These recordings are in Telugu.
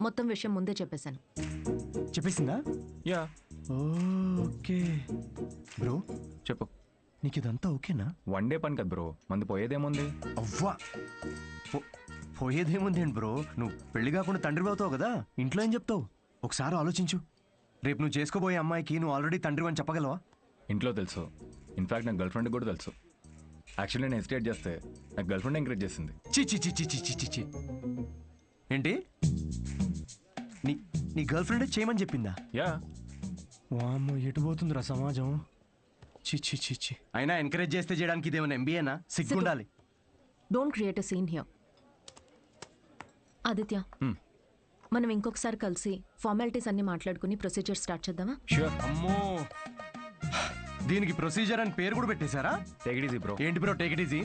మొత్తం విషయం ముందే చెప్పేశాను. చెప్పేసిందా? యా. ఓకే బ్రో, చెప్పు. నీకు ఇదంతా ఓకేనా? వన్ డే పని కదా బ్రో, మంది పోయేదేముంది? అవ్వా, పోయేదేముంది ఏంటి బ్రో, నువ్వు పెళ్లి కాకుండా తండ్రి అవుతావు కదా, ఇంట్లో ఏం చెప్తావు? ఒకసారి ఆలోచించు. రేపు నువ్వు చేసుకోబోయే అమ్మాయికి నువ్వు ఆల్రెడీ తండ్రి అని చెప్పగలవా? ఇంట్లో తెలుసు, ఇన్ఫాక్ట్ నాకు గర్ల్ ఫ్రెండ్ కూడా తెలుసు. యాక్చువల్లీ నేను హెసిటేట్ చేస్తే నాకు గర్ల్ ఫ్రెండ్ ఎంకరేజ్ చేసింది. చి చి చి చి చి చి చి చి ఏంటి, నీ గర్ల్ ఫ్రెండ్ చేయమని చెప్పిందా? యా. వామ్మో, ఎటు పోతుందిరా సమాజం. చి చి చి చి అయినా ఎంకరేజ్ చేస్తే చేయడానికి ఇదేమైనా ఎంబీఏనా? సిగ్గుండాలి. Don't create a scene here. Aditya, మనం ఇంకొకసారి కలిసి ఫార్మాలిటీస్ అన్ని మాట్లాడుకుని ప్రొసీజర్ స్టార్ట్ చేద్దామా? ష్యూర్. అమ్మో, దీనికి ప్రొసీజర్ అని పేరు కూడా పెట్టేశారా? Take it easy bro. ఏంటి బ్రో టేక్ ఇట్ ఈజీ?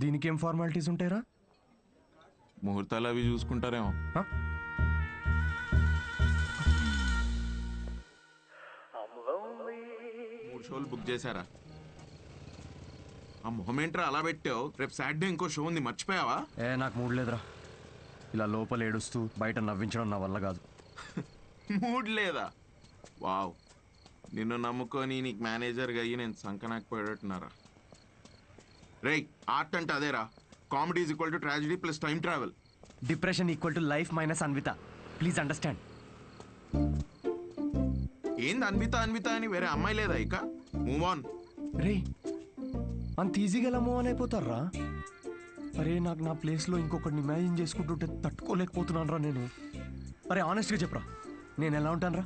దీనికి ఏం ఫార్మాలిటీస్ ఉంటాయరా? ముహూర్తాలు అవి చూసుకుంటారేమో. 3 షోలు బుక్ చేశారా? ఆ మొహమేంట్రా అలా పెట్టావు? రేపు సాటర్డే ఇంకో షో ఉంది, మర్చిపోయావా? నాకు మూడ్ లేదురా. ఇలా లోపల ఏడుస్తూ బయట నవ్వించడం నా వల్ల కాదు. మూడ్ లేదా? వావ్, నిన్ను నమ్ముకొని నీకు మేనేజర్గా అయ్యి నేను సంకనాకపోయేటట్టున్నారా? రేయ్, ఆర్ట్ అంటే అదేరా. Comedy is equal to tragedy plus time travel. Depression equal to life minus Anvitha. Please understand. ఏంది అన్విత అన్విత అని వేరే అమ్మాయి లేదా ఇక? Move on. రే, అంత ఈజీగా ఎలా మూవ్ ఆన్ అయిపోతారా? అరే, నాకు నా ప్లేస్లో ఇంకొకరిని ఇమాజిన్ చేసుకుంటుంటే తట్టుకోలేకపోతున్నాను రా నేను. అరే ఆనెస్ట్గా చెప్పరా, నేను ఎలా ఉంటాను రా?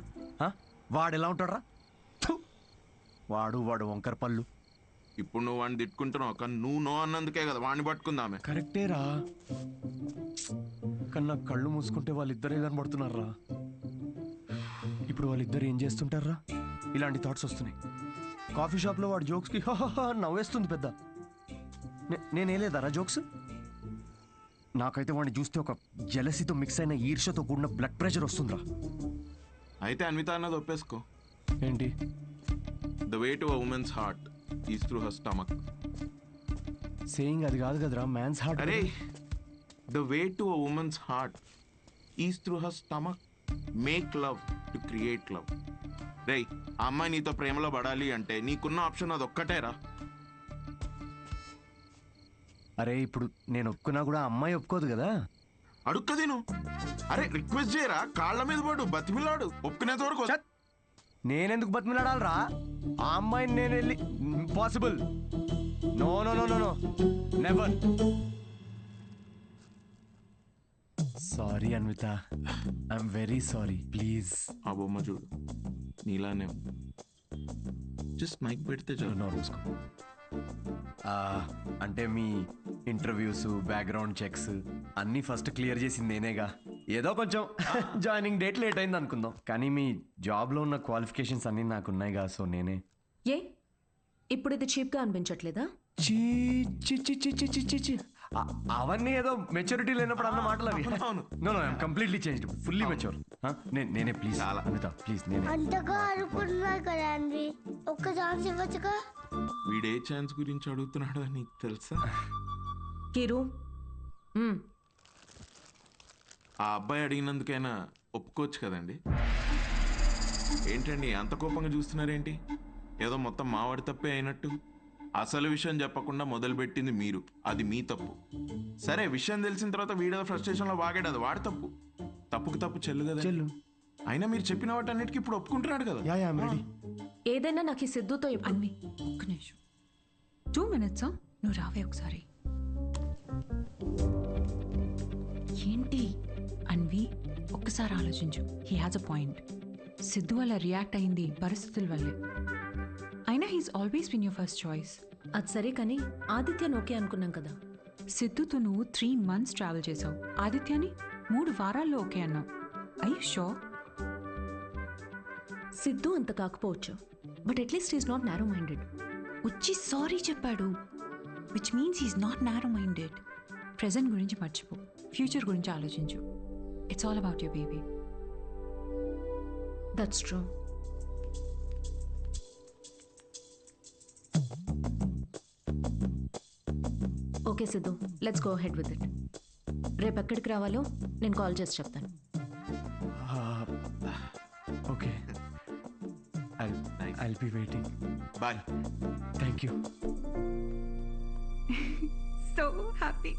వాడు ఎలా ఉంటాడు రా? వాడు వంకర పళ్ళు. ఇప్పుడు నువ్వు వాడిని తిట్టుకుంటున్నావు, కానీ నువ్వు నో అన్నందుకే కదా వాడిని పట్టుకుందామే. కరెక్టేరా, కానీ నాకు కళ్ళు మూసుకుంటే వాళ్ళిద్దరే కనబడుతున్నారా. ఇప్పుడు వాళ్ళిద్దరు ఏం చేస్తుంటారా? ఇలాంటి థాట్స్ వస్తున్నాయి. కాఫీ షాప్లో వాడు జోక్స్కి నవ్వేస్తుంది పెద్ద. నేనేలేదారా జోక్స్? నాకైతే వాడిని చూస్తే ఒక జెలసీతో మిక్స్ అయిన ఈర్ష్యతో కూడిన బ్లడ్ ప్రెషర్ వస్తుందిరా. అయితే అన్విత అన్నది ఒప్పేసుకో. ఏంటి? The way to a women's heart is through her stomach. Saying అది కాదు కదరా, మ్యాన్స్ హార్ట్. అరే, the way to a women's heart is through her stomach. Make love to create love. రేయ్, ఆ అమ్మాయి నీతో ప్రేమలో పడాలి అంటే నీకున్న ఆప్షన్ అది ఒక్కటేరా. అరే, ఇప్పుడు నేను ఒప్పుకున్నా కూడా అమ్మాయి ఒప్పుకోదు కదా. అడుక్కదేను. అరే, రిక్వెస్ట్ చేయరా, కాళ్ళ మీద పడు, బతిమిలాడు, ఒప్పుకునేంత వరకు. నేనెందుకు బతిమిలాడాలరా? ఆ అమ్మాయిని నేను వెళ్ళి impossible. No no no no no, never. Sorry Anvitha, I'm very sorry, please. ఆ బొమ్మ చూడు, నీలానే జస్ట్ మైక్ పెడితే చాలు. అంటే మీ ఇంటర్వ్యూస్, బ్యాక్గ్రౌండ్ చెక్స్ అన్నీ ఫస్ట్ క్లియర్ చేసింది నేనేగా. ఏదో కొంచెం జాయినింగ్ డేట్ లేట్ అయింది అనుకుందాం, కానీ మీ జాబ్లో ఉన్న క్వాలిఫికేషన్స్ అన్నీ నాకు ఉన్నాయిగా, సో నేనే. ఏ ఇప్పుడు ఇది చీప్గా అనిపించట్లేదా? చీ చి చి చి చి చి చి చి అవన్నీ ఏదో మెచ్యూరిటీ లేనప్పుడు అన్న మాటలు అవి. No no, I'm completely changed, fully mature. నేనే ప్లీజ్ అనిత, ప్లీజ్ నేనే. అంతగా అనుకుంటున్నా కదా అండి, ఒక్క ఛాన్స్ ఇవ్వచ్చుగా. వీడే ఛాన్స్ గురించి అడుగుతున్నాడు అని నీకు తెలుసా? కిరు, ఆ అబ్బాయి అడిగినందుకైనా ఒప్పుకోవచ్చు కదండి. ఏంటండి అంత కోపంగా చూస్తున్నారేంటి? ఏదో మొత్తం మావాడి తప్పే అయినట్టు. అసలు విషయం చెప్పకుండా మొదలుపెట్టింది మీరు, అది మీ తప్పు. సరే, విషయం తెలిసిన తర్వాత వీడియో ఫ్రస్ట్రేషన్లో వాగాడు, అది వాడి తప్పు. తప్పుకు తప్పు చెల్లు కదా. అయినా మీరు చెప్పిన వాటి అన్నిటికీ ఇప్పుడు ఒప్పుకుంటున్నాడు కదా. ఏదైనా నాకు ఈ సిద్ధుతో అన్వి, ఒక్క నిమిషం, 2 minutes. నువ్వు రావే ఒకసారి. ఏంటి అన్వి, ఒక్కసారి ఆలోచించు. He has a point. Siddhu వల్ల రియాక్ట్ అయింది పరిస్థితుల వల్లే. అయినా he's always been your first choice. అది సరే, కానీ ఆదిత్యను ఓకే అనుకున్నాం కదా. సిద్ధుతో నువ్వు 3 months ట్రావెల్ చేసావు, ఆదిత్యని 3 వారాల్లో ఓకే అన్నావు. I you sure? సిద్ధు అంత కాకపోవచ్చు, but at least is not narrow minded. వచ్చి సారీ చెప్పాడు, which means he's not narrow minded. Present గురించి మర్చిపో, ఫ్యూచర్ గురించి ఆలోచించు. It's all about your baby. That's true. Okay Siddhu, let's go head with it. రేపు ఎక్కడికి రావాలో నేను కాల్ చేసి చెప్తాను. Okay, I'll be waiting. Bye. Thank you. So happy.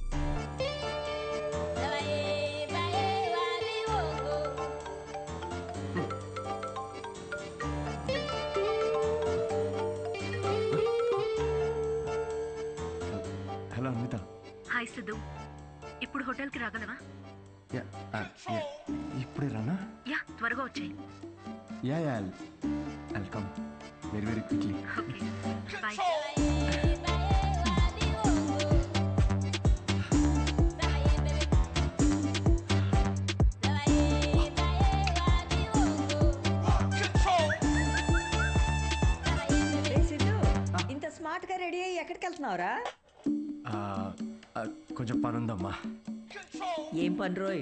Hello Anvitha. Hi Siddhu, ఇప్పుడు హోటల్కి రాగలవా? యా, ఇప్పుడే రానా? యా, త్వరగా వచ్చాయి. Yeah yeah, I'll come very very quickly. Okay, bye. ఇంత స్మార్ట్ గా రెడీ అయ్యి ఎక్కడికి వెళ్తున్నావురా? కొంచెం పని ఉందమ్మా. ఏం పని రోయ్?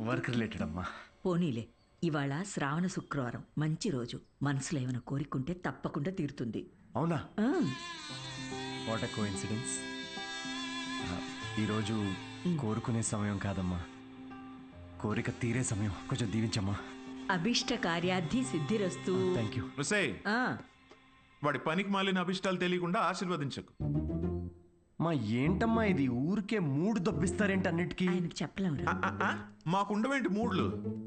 వర్క్ రిలేటెడ్ అమ్మా. పోనీలే, ఇవాళ శ్రావణ శుక్రవారం, మంచి రోజు. మనసులో ఏమైనా కోరికుంటే తప్పకుండా తీరుతుంది. అవునా? ఆ, వాట్ ఎ కోఇన్సిడెన్స్. ఈరోజు కోరుకునే సమయం కాదమ్మా, కోరిక తీరే సమయం. కొంచెం దీవించమ్మా. అభిష్ట కార్యార్థి సిద్ధిరస్తు. Thank you. ముసే, ఆ, వాడి పనికి మాలిన అభిష్టాలు తెలియకుండా ఆశీర్వదించకు. మా ఏంటమ్మా ఇది, ఊరికే మూడు దొబ్బిస్తారేంటి అన్నిటికీ? ఆయనకు చెప్పలేమురా. మాకుండవేంటి మూడ్లు?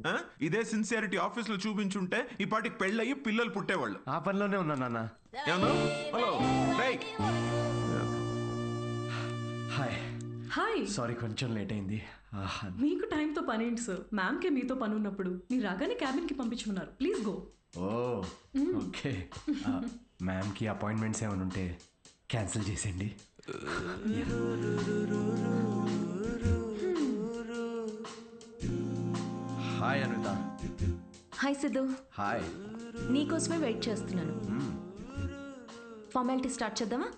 ఆ? ఇదే సిన్సియారిటీ ఆఫీస్ లో చూపించుంటే ఈ పాటికి పెళ్ళయి పిల్లలు పుట్టేవాళ్ళు. ఆ పనిలోనే ఉన్నా నాన్న. ఏమన్నా? హలో రేయ్. హాయ్. హాయ్, సారీ కొంచెం లేట్ అయింది. మీకు టైంతో పని ఏంటి సార్? మ్యామ్కే మీతో పని ఉన్నప్పుడు మీరు రాగానే క్యాబిన్కి పంపించమన్నారు. Please go. Oh okay. మ్యామ్కి అపాయింట్మెంట్స్ ఏమైనా ఉంటే క్యాన్సిల్ చేసేయండి. Hi Anitha. Hi Siddhu, hi. నీకోసమే వెయిట్ చేస్తున్నాను. ఫార్మాలిటీ స్టార్ట్ చేద్దామా?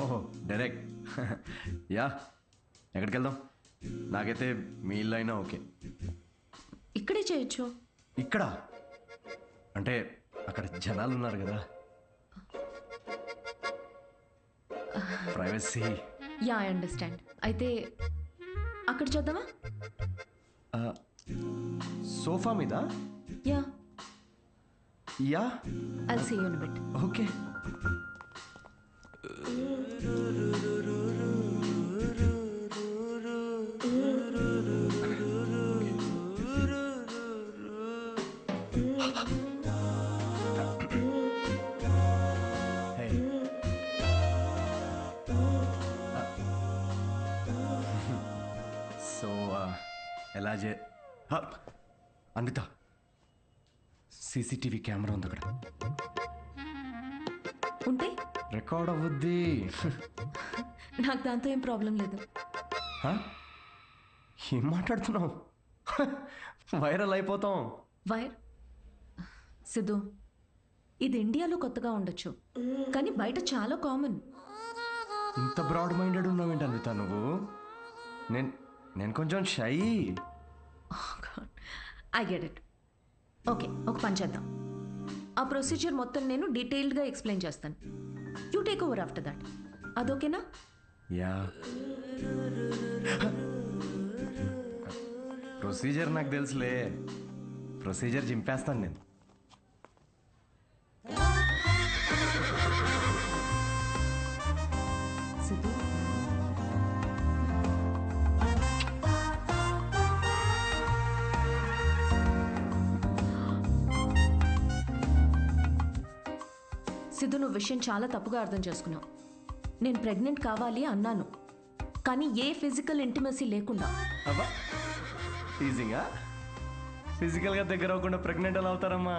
Oh direct. యా, ఎక్కడికి వెళ్దాం? నాకైతే మీ ఇల్లు అయినా ఓకే. ఇక్కడే చేయొచ్చు. ఇక్కడ అంటే అక్కడ జనాలు ఉన్నారు కదా, ప్రైవసీ. Yeah, I understand. అయితే అక్కడ చేద్దామా? సోఫా మీద. Yeah, yeah, I'll see you in a bit. Okay. So ఎలా అన్విత, సీసీటీవీ కెమెరా ఉంది అక్కడ. ఉంటే రికార్డ్ అవ్వద్ది. నాకు దాంతో ఏం ప్రాబ్లం లేదు. ఏం మాట్లాడుతున్నావు? వైరల్ అయిపోతాం. వైర్ సిద్ధు, ఇది ఇండియాలో కొత్తగా ఉండొచ్చు, కానీ బయట చాలా కామన్. ఇంత బ్రాడ్ మైండెడ్ ఉన్నావేంటి అన్విత నువ్వు? నేను కొంచెం shy. I get it. Okay, ఒక పని చేద్దాం. ఆ ప్రొసీజర్ మొత్తం నేను డీటెయిల్డ్గా ఎక్స్ప్లెయిన్ చేస్తాను. You take over after that. అదోకేనా? యా. ప్రొసీజర్ నాకు తెలుసులే. ప్రొసీజర్ చింపేస్తాను నేను. సిద్ధు, సిద్ధు, నువ్వు విషయం చాలా తప్పుగా అర్థం చేసుకున్నావు. నేను ప్రెగ్నెంట్ కావాలి అన్నాను, కానీ ఏ ఫిజికల్ ఇంటిమసీ లేకుండా. అబ్బా, ఈజీగా ఫిజికల్గా దగ్గర అవ్వకుండా ప్రెగ్నెంట్ ఎలా అవుతారమ్మా?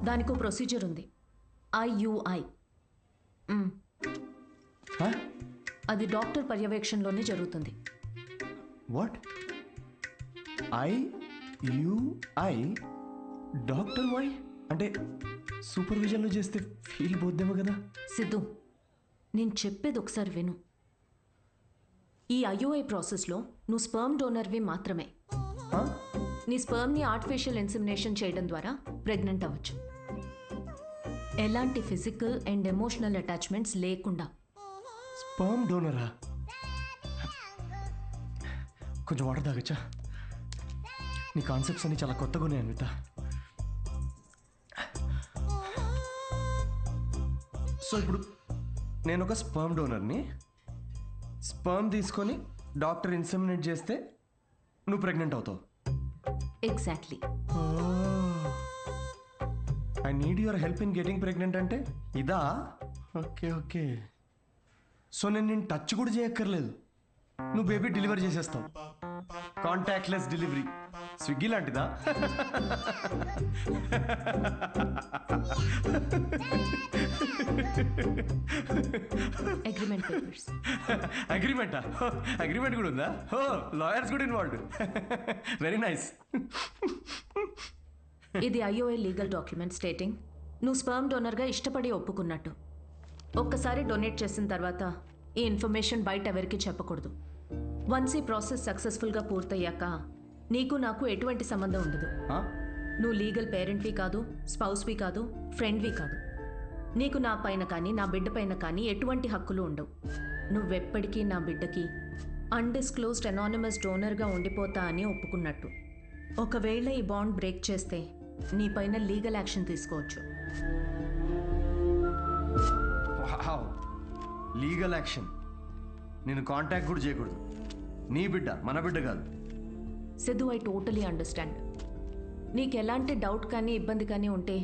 దానికో ప్రొసీజర్ ఉంది, IUI. అది డాక్టర్ పర్యవేక్షణలోనే జరుగుతుంది. వాట్? IUI? డాక్టర్ వై అంటే సూపర్విజన్లో చేస్తే ఫీల్ పోద్దేమో కదా? సిద్ధు, నేను చెప్పేది ఒకసారి విను. ఈ IUI ప్రాసెస్లో నువ్వు స్పర్మ్ డోనర్వి మాత్రమే. నీ స్పర్మ్ని ఆర్టిఫిషియల్ ఇన్సెమినేషన్ చేయడం ద్వారా ప్రెగ్నెంట్ అవ్వచ్చు, ఎలాంటి ఫిజికల్ అండ్ ఎమోషనల్ అటాచ్మెంట్స్ లేకుండా. స్పర్మ్ డోనరా? కొంచెం వాటర్ తాగచ్చా? నీ కాన్సెప్ట్స్ అన్ని చాలా కొత్తగా ఉన్నాయి అన్విత. సో ఇప్పుడు నేను ఒక స్పర్మ్ డోనర్ని. స్పర్మ్ తీసుకొని డాక్టర్ ఇన్సెమినేట్ చేస్తే నువ్వు ప్రెగ్నెంట్ అవుతావు. Exactly. I need your help in getting pregnant అంటే ఇదా? Okay okay. సో నేను టచ్ కూడా చేయక్కర్లేదు, నువ్వు బేబీ డెలివరీ చేసేస్తావు. Contactless delivery. స్విగ్గీ లాంటిదా? Agreement papers. అగ్రిమెంటా? అగ్రిమెంట్ కూడా ఉందా? ఓ, లాయర్స్ కూడా ఇన్వాల్వ్డ్. Very nice. ఇది IOA లీగల్ డాక్యుమెంట్ స్టేటింగ్ నువ్వు స్పర్మ్ డోనర్గా ఇష్టపడి ఒప్పుకున్నట్టు. ఒక్కసారి డొనేట్ చేసిన తర్వాత ఈ ఇన్ఫర్మేషన్ బయట ఎవరికి చెప్పకూడదు. వన్స్ ఈ ప్రాసెస్ సక్సెస్ఫుల్గా పూర్తయ్యాక నీకు నాకు ఎటువంటి సంబంధం ఉండదు. నువ్వు లీగల్ పేరెంట్వి కాదు, స్పౌస్వి కాదు, ఫ్రెండ్వి కాదు. నీకు నా పైన కానీ నా బిడ్డ పైన కానీ ఎటువంటి హక్కులు ఉండవు. నువ్వెప్పటికీ నా బిడ్డకి అన్డిస్క్లోజ్డ్ అనానిమస్ డోనర్గా ఉండిపోతా అని ఒప్పుకున్నట్టు. ఒకవేళ ఈ బాండ్ బ్రేక్ చేస్తే నీ పైన లీగల్ యాక్షన్ తీసుకోవచ్చు. Legal action? నేను కాంటాక్ట్ కూడా చేయకూడదు? నీ బిడ్డ మన బిడ్డ కాదు. Siddhu, I totally understand. నీకు ఎలాంటి డౌట్ కానీ ఇబ్బంది కానీ ఉంటే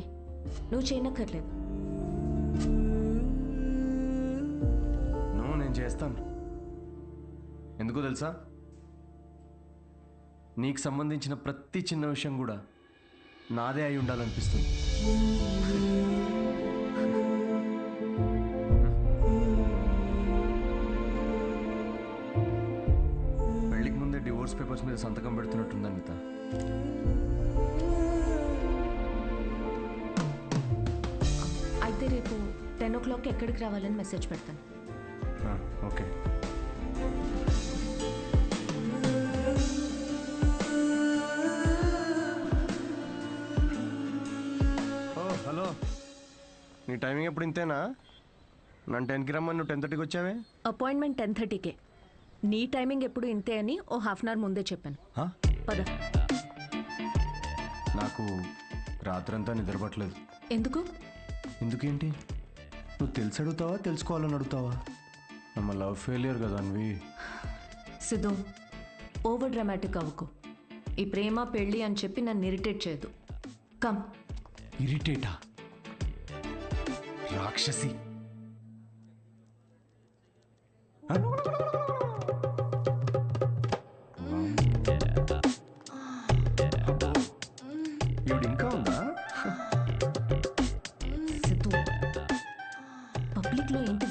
నువ్వు చేయనక్కర్లేదు. నేను చేస్తాను. ఎందుకో తెలుసా? నీకు సంబంధించిన ప్రతి చిన్న విషయం కూడా నాదే అయి ఉండాలనిపిస్తుంది. పెళ్లికి ముందే డివోర్స్ పేపర్స్ మీద సంతకం పెడుతున్నట్టుంది అనిత. అయితే రేపు 10 o'clock ఎక్కడికి రావాలని మెసేజ్ పెడతాను. ఓకే. హలో, నీ టైమింగ్ ఎప్పుడు ఇంతేనా? నన్ను 10కి రమ్మని నువ్వు 10:30కి వచ్చావే. అపాయింట్మెంట్ 10:30కే. నీ టైమింగ్ ఎప్పుడు ఇంతే అని ఓ హాఫ్ అన్ అవర్ ముందే చెప్పాను. పద. నాకు రాత్రంతా నిద్రపట్టలేదు. ఎందుకు? ఎందుకేంటి? నువ్వు తెలిసి అడుగుతావా, తెలుసుకోవాలని అడుగుతావా? నమ్మ లవ్ ఫెయిలియర్ కదా అన్వి. సిద్ధు, ఓవర్ డ్రామాటిక్ అవ్వకు. ఈ ప్రేమ పెళ్ళి అని చెప్పి నన్ను ఇరిటేట్ చేయదు. కమ్. ఇరిటేటా? రాక్షసి. ఈవిడ ఇంకా ఉందా? సిద్ధు, పబ్లిక్లో ఏంటి